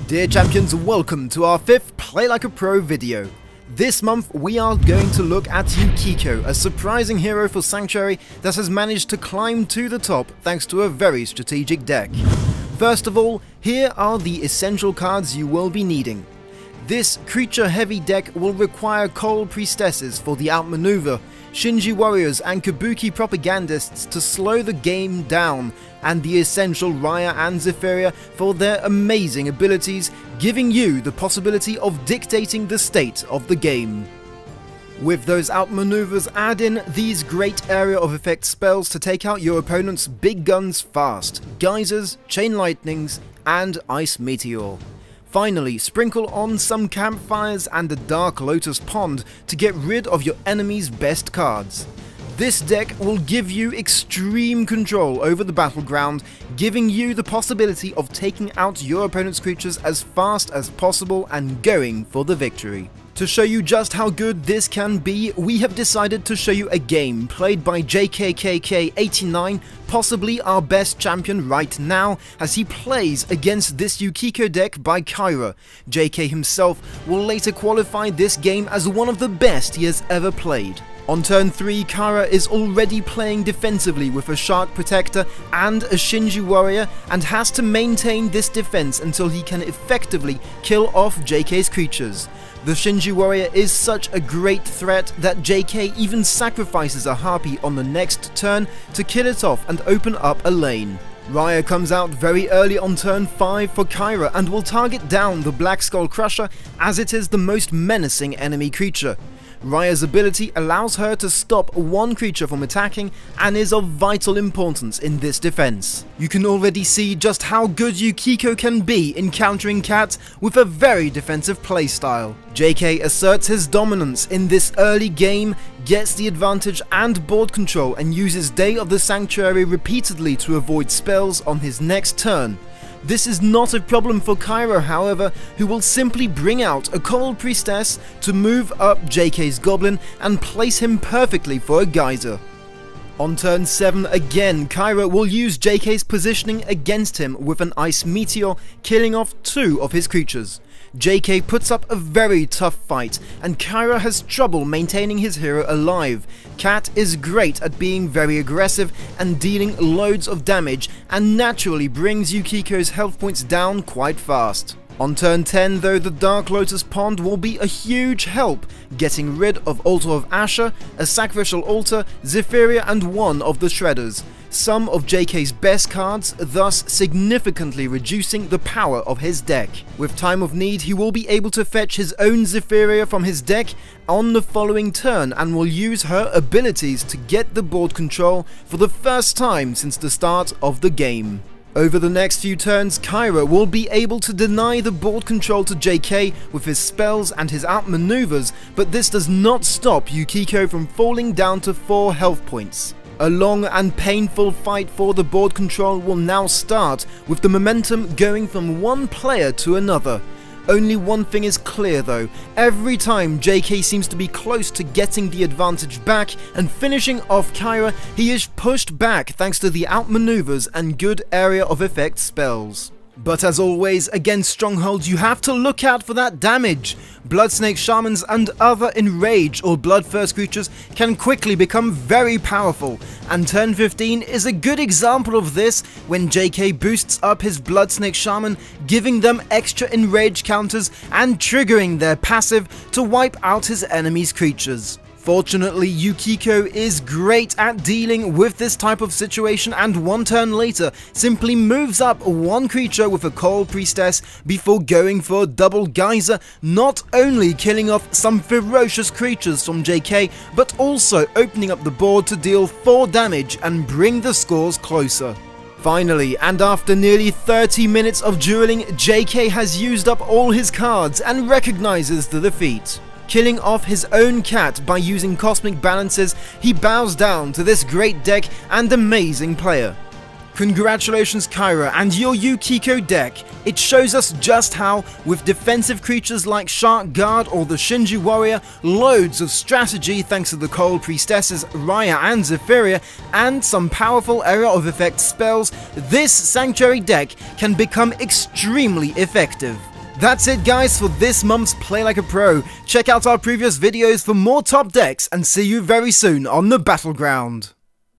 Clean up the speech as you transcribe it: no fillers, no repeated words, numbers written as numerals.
Dear champions, welcome to our 5th Play Like a Pro video. This month we are going to look at Yukiko, a surprising hero for Sanctuary that has managed to climb to the top thanks to a very strategic deck. First of all, here are the essential cards you will be needing. This creature-heavy deck will require Coral Priestesses for the outmaneuver, Shinji Warriors and Kabuki Propagandists to slow the game down, and the essential Raya and Zephyria for their amazing abilities, giving you the possibility of dictating the state of the game. With those outmaneuvers, add in these great area of effect spells to take out your opponent's big guns fast: Geysers, Chain Lightnings, and Ice Meteor. Finally, sprinkle on some campfires and a Dark Lotus Pond to get rid of your enemy's best cards. This deck will give you extreme control over the battleground, giving you the possibility of taking out your opponent's creatures as fast as possible and going for the victory. To show you just how good this can be, we have decided to show you a game played by JKKK89, possibly our best champion right now, as he plays against this Yukiko deck by Kyra. JK himself will later qualify this game as one of the best he has ever played. On turn 3, Kyra is already playing defensively with a Shark Protector and a Shinji Warrior, and has to maintain this defense until he can effectively kill off JK's creatures. The Shinji Warrior is such a great threat that JK even sacrifices a Harpy on the next turn to kill it off and open up a lane. Raya comes out very early on turn 5 for Kyra and will target down the Black Skull Crusher, as it is the most menacing enemy creature. Raya's ability allows her to stop one creature from attacking and is of vital importance in this defense. You can already see just how good Yukiko can be in countering Cat with a very defensive playstyle. JK asserts his dominance in this early game, gets the advantage and board control, and uses Day of the Sanctuary repeatedly to avoid spells on his next turn. This is not a problem for Kyra, however, who will simply bring out a Coral Priestess to move up JK's Goblin and place him perfectly for a Geyser. On turn 7 again, Kyra will use JK's positioning against him with an Ice Meteor, killing off 2 of his creatures. JK puts up a very tough fight, and Kyra has trouble maintaining his hero alive. Cat is great at being very aggressive and dealing loads of damage, and naturally brings Yukiko's health points down quite fast. On turn 10 though, the Dark Lotus Pond will be a huge help, getting rid of Altar of Asher, a Sacrificial Altar, Zephyria and one of the Shredders. Some of JK's best cards, thus significantly reducing the power of his deck. With Time of Need, he will be able to fetch his own Zephyria from his deck on the following turn and will use her abilities to get the board control for the first time since the start of the game. Over the next few turns, Kyra will be able to deny the board control to JK with his spells and his outmaneuvers, but this does not stop Yukiko from falling down to 4 health points. A long and painful fight for the board control will now start, with the momentum going from one player to another. Only one thing is clear though: every time JK seems to be close to getting the advantage back and finishing off Kyra, he is pushed back thanks to the outmaneuvers and good area of effect spells. But as always, against Strongholds, you have to look out for that damage. Bloodsnake Shamans and other Enrage or Bloodthirst creatures can quickly become very powerful, and turn 15 is a good example of this when JK boosts up his Bloodsnake Shaman, giving them extra Enrage counters and triggering their passive to wipe out his enemy's creatures. Fortunately, Yukiko is great at dealing with this type of situation, and one turn later simply moves up one creature with a Coral Priestess before going for a double Geyser, not only killing off some ferocious creatures from JK, but also opening up the board to deal 4 damage and bring the scores closer. Finally, and after nearly 30 minutes of dueling, JK has used up all his cards and recognizes the defeat. Killing off his own Cat by using Cosmic Balances, he bows down to this great deck and amazing player. Congratulations Kyra and your Yukiko deck. It shows us just how, with defensive creatures like Shark Guard or the Shinji Warrior, loads of strategy thanks to the Coral Priestesses, Raya and Zephyria, and some powerful area of effect spells, this Sanctuary deck can become extremely effective. That's it guys for this month's Play Like a Pro. Check out our previous videos for more top decks and see you very soon on the battleground.